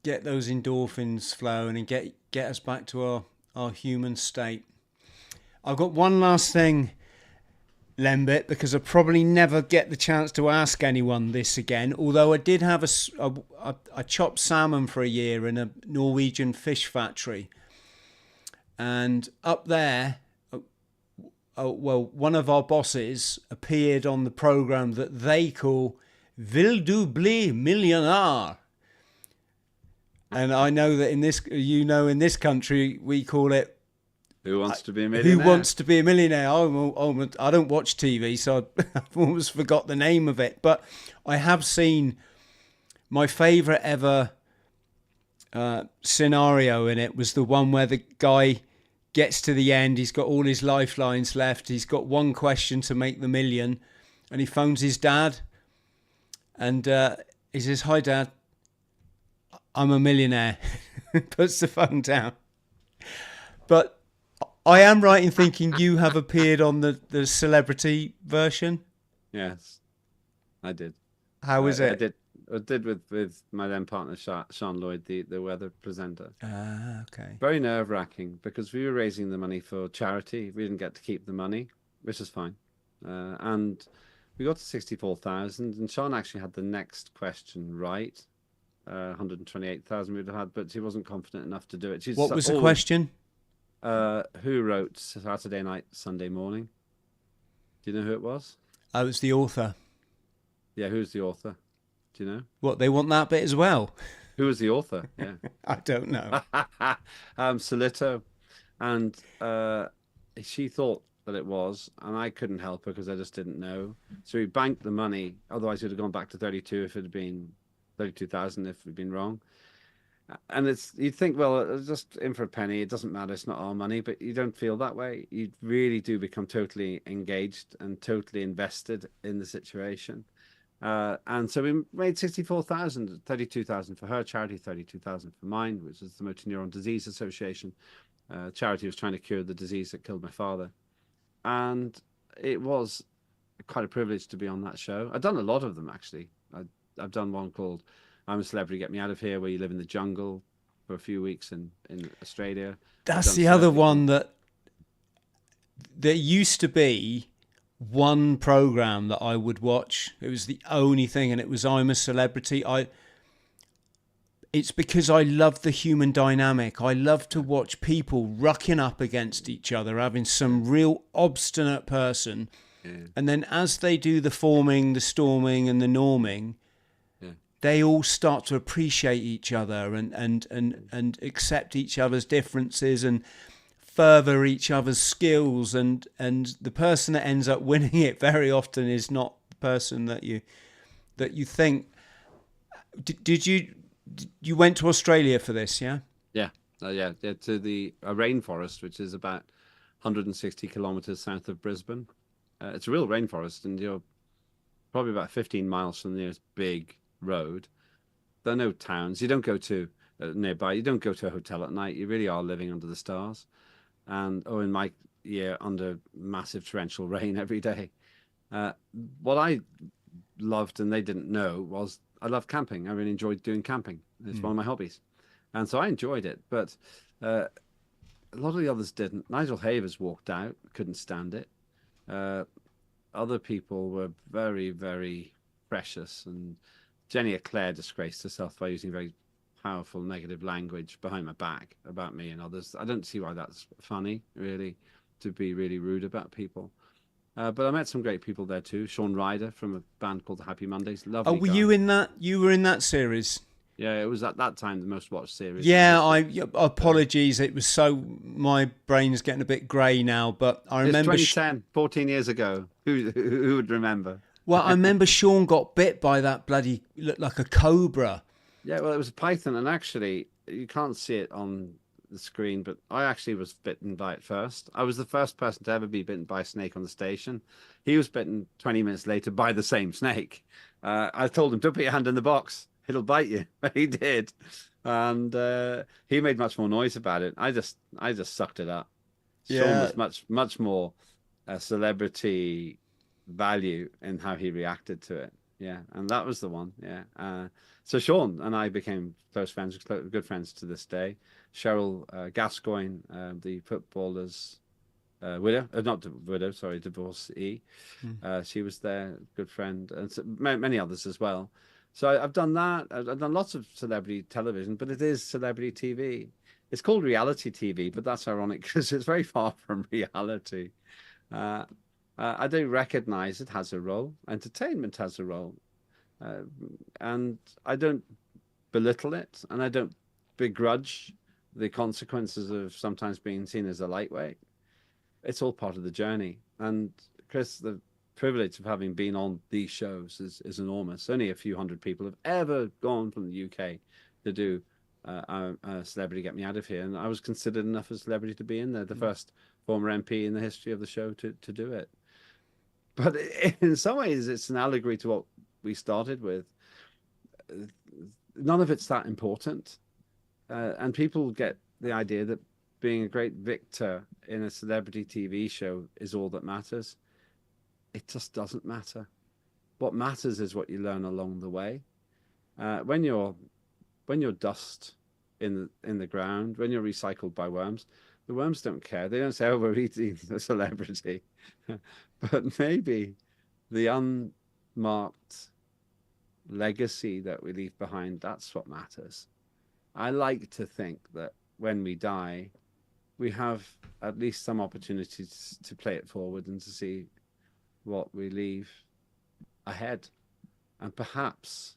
get those endorphins flowing and get us back to our human state. I've got one last thing, Lembit, because I probably never get the chance to ask anyone this again, although I did have I chopped salmon for a year in a Norwegian fish factory. And up there, one of our bosses appeared on the program that they call Vil du bli millionær? And I know that in this country, we call it Who Wants to Be a Millionaire? Who Wants to Be a Millionaire? I don't watch TV, so I've almost forgot the name of it. But I have seen my favourite ever scenario in it was the one where the guy gets to the end. He's got all his lifelines left. He's got one question to make the million. And he phones his dad. And he says, "Hi, Dad. I'm a millionaire." Puts the phone down. But I am right in thinking you have appeared on the celebrity version? Yes, I did. How was it? I did with my then partner, Sean Lloyd, the weather presenter. Ah, okay. Very nerve-wracking because we were raising the money for charity. We didn't get to keep the money, which is fine. And we got to 64,000, and Sean actually had the next question right. 128,000 we'd have had, but he wasn't confident enough to do it. What was the question? Who wrote Saturday Night, Sunday Morning? Do you know who it was? I was the author. Yeah, who's the author? Do you know? What, they want that bit as well? Who was the author? Yeah. I don't know. Solito. And she thought that it was, and I couldn't help her because I just didn't know. So we banked the money. Otherwise, it would have gone back to 32 if it had been 32,000 if we'd been wrong. And you'd think, well, it's just in for a penny. It doesn't matter. It's not our money. But you don't feel that way. You really do become totally engaged and totally invested in the situation. And so we made 64,000, 32,000 for her charity, 32,000 for mine, which is the Motor Neuron Disease Association. Charity was trying to cure the disease that killed my father. And it was quite a privilege to be on that show. I've done a lot of them, actually. I've done one called I'm a Celebrity, Get Me Out of Here, where you live in the jungle for a few weeks in Australia. That's the other one that there used to be one program that I would watch. It was the only thing, and it was I'm a Celebrity. It's because I love the human dynamic. I love to watch people rucking up against each other, having some real obstinate person. Yeah. And then as they do the forming, the storming and the norming, they all start to appreciate each other and accept each other's differences and further each other's skills. And the person that ends up winning it very often is not the person that you think. Did you went to Australia for this, yeah? Yeah, to the rainforest, which is about 160 kilometers south of Brisbane. It's a real rainforest, and you're probably about 15 miles from the nearest big road. There are no towns. You don't go to nearby. You don't go to a hotel at night. You really are living under the stars. And in my year, under massive torrential rain every day. What I loved, and they didn't know, was I love camping. I really enjoyed doing camping. It's one of my hobbies. And so I enjoyed it. But a lot of the others didn't. Nigel Havers walked out, couldn't stand it. Other people were very, very precious. And Jenny Eclair disgraced herself by using very powerful negative language behind my back about me and others. I don't see why that's funny, really, to be really rude about people. But I met some great people there too. Sean Ryder from a band called the Happy Mondays. Lovely were guy. you in that? You were in that series? Yeah, it was at that time the most watched series. Yeah, apologies. It was my brain's getting a bit grey now, but I remember. It's 2010, 14 years ago. Who would remember? Well, I remember Sean got bit by that bloody, looked like a cobra. Yeah, well, it was a python, and actually, you can't see it on the screen, but I actually was bitten by it first. I was the first person to ever be bitten by a snake on the station. He was bitten 20 minutes later by the same snake. I told him, don't put your hand in the box. It'll bite you. He did. And he made much more noise about it. I just sucked it up. Yeah. Sean was much more celebrity value in how he reacted to it. Yeah, and that was the one. Yeah. So Sean and I became close friends, good friends to this day. Cheryl Gascoigne, the footballer's widow, not widow, sorry, divorcee. She was there, good friend, and so many others as well. So I've done that. I've done lots of celebrity television, but it is celebrity TV. It's called reality TV, but that's ironic because it's very far from reality. I do recognize it has a role. Entertainment has a role. And I don't belittle it, and I don't begrudge the consequences of sometimes being seen as a lightweight. It's all part of the journey. And Chris, the privilege of having been on these shows is enormous. Only a few hundred people have ever gone from the UK to do a Celebrity Get Me Out of Here, and I was considered enough a celebrity to be in there, the first former MP in the history of the show to do it. But in some ways, it's an allegory to what we started with. None of it's that important, and people get the idea that being a great victor in a celebrity TV show is all that matters. It just doesn't matter. What matters is what you learn along the way. When you're dust in the ground, when you're recycled by worms, the worms don't care. They don't say, "Oh, we're eating a celebrity." But maybe the unmarked legacy that we leave behind, that's what matters. I like to think that when we die, we have at least some opportunities to play it forward and to see what we leave ahead. And perhaps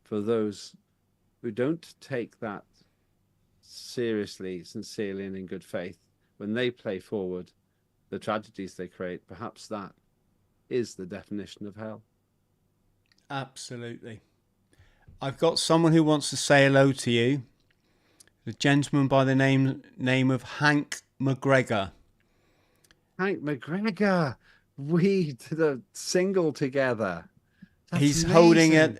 for those who don't take that seriously, sincerely, and in good faith, when they play forward the tragedies they create, perhaps that is the definition of hell. Absolutely. I've got someone who wants to say hello to you. A gentleman by the name of Hank McGregor. Hank McGregor. We did a single together. That's he's amazing.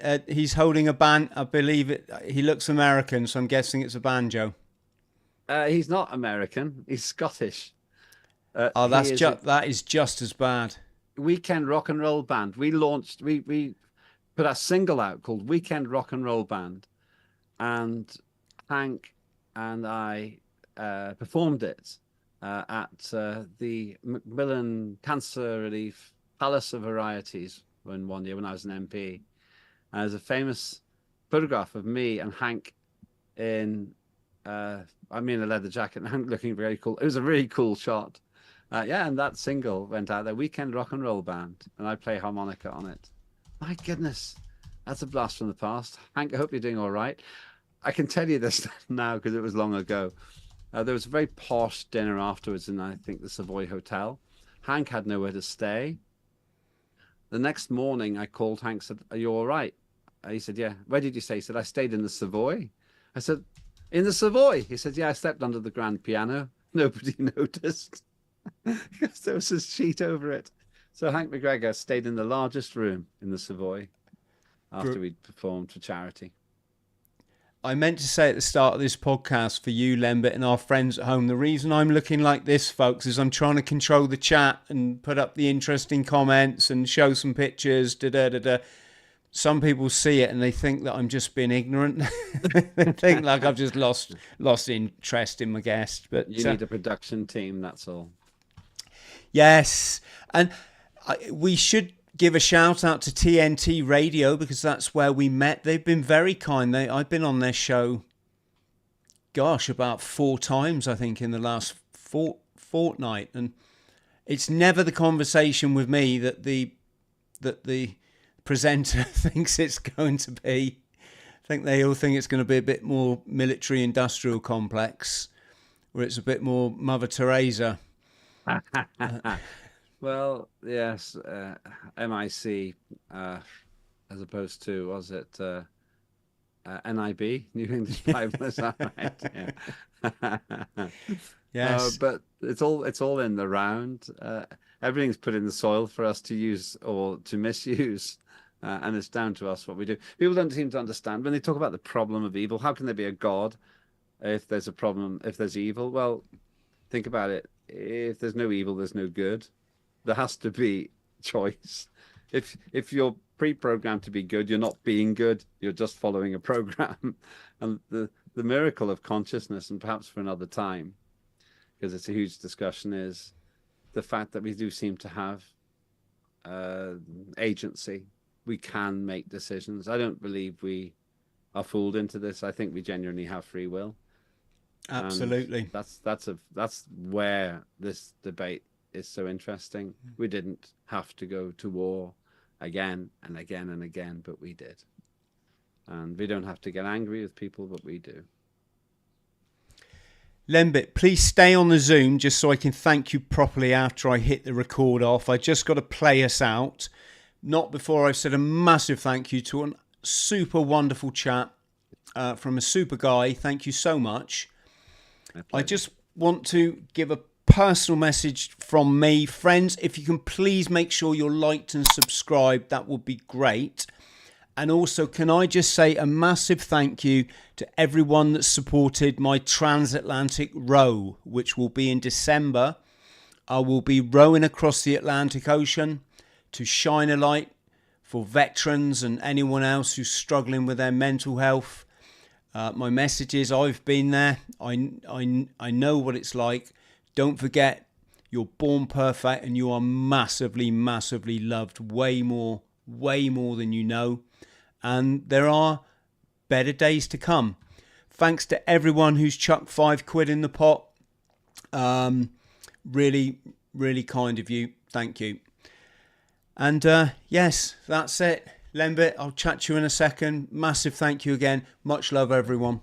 holding a band. I believe it. He looks American, so I'm guessing it's a banjo. He's not American. He's Scottish. That is just as bad. Weekend Rock and Roll Band. We put a single out called Weekend Rock and Roll Band, and Hank and I performed it at the Macmillan Cancer Relief Palace of Varieties one year when I was an MP. And there's a famous photograph of me and Hank in I'm in a leather jacket and Hank looking very cool. It was a really cool shot. And that single went out there, Weekend Rock and Roll Band, and I play harmonica on it. My goodness, that's a blast from the past. Hank, I hope you're doing all right. I can tell you this now because it was long ago. There was a very posh dinner afterwards in, I think, the Savoy Hotel. Hank had nowhere to stay. The next morning, I called Hank, said, "Are you all right?" He said, "Yeah." "Where did you stay?" He said, "I stayed in the Savoy." I said, "In the Savoy?" He said, "Yeah, I slept under the grand piano. Nobody noticed." Because there was a sheet over it. So Hank McGregor stayed in the largest room in the Savoy after we'd performed for charity. I meant to say at the start of this podcast for you, Lembit, and our friends at home, the reason I'm looking like this, folks, is I'm trying to control the chat and put up the interesting comments and show some pictures. Some people see it and they think that I'm just being ignorant. They think like I've just lost interest in my guest. But you need a production team, that's all. Yes, and we should give a shout out to TNT Radio because that's where we met. They've been very kind. I've been on their show, about 4 times, I think, in the last fortnight, and it's never the conversation with me that the presenter thinks it's going to be. I think they all think it's going to be a bit more military-industrial complex, where it's a bit more Mother Teresa. Well, yes, MIC, as opposed to, was it NIB, New English Bible? Is that right? Yeah. Yes, but it's all in the round. Everything's put in the soil for us to use or to misuse, and it's down to us what we do. People don't seem to understand when they talk about the problem of evil. How can there be a God if there's a problem? If there's evil, well, think about it. If there's no evil, there's no good. There has to be choice. If you're pre-programmed to be good, you're not being good. You're just following a program. And the miracle of consciousness, and perhaps for another time, because it's a huge discussion, is the fact that we do seem to have agency. We can make decisions. I don't believe we are fooled into this. I think we genuinely have free will. absolutely. And that's where this debate is so interesting. We didn't have to go to war again and again and again, but we did. And we don't have to get angry with people, but we do. Lembit, please stay on the Zoom just so I can thank you properly after I hit the record off. I just got to play us out. Not before I've said a massive thank you to a super wonderful chat from a super guy. Thank you so much. I just want to give a personal message from me. Friends, if you can please make sure you're liked and subscribed, that would be great. And also, can I just say a massive thank you to everyone that supported my transatlantic row, which will be in December. I will be rowing across the Atlantic Ocean to shine a light for veterans and anyone else who's struggling with their mental health. My message is I've been there. I know what it's like. Don't forget, you're born perfect and you are massively, massively loved. Way more than you know. And there are better days to come. Thanks to everyone who's chucked £5 in the pot. Really, really kind of you. Thank you. And yes, that's it. Lembit, I'll chat to you in a second. Massive thank you again. Much love, everyone.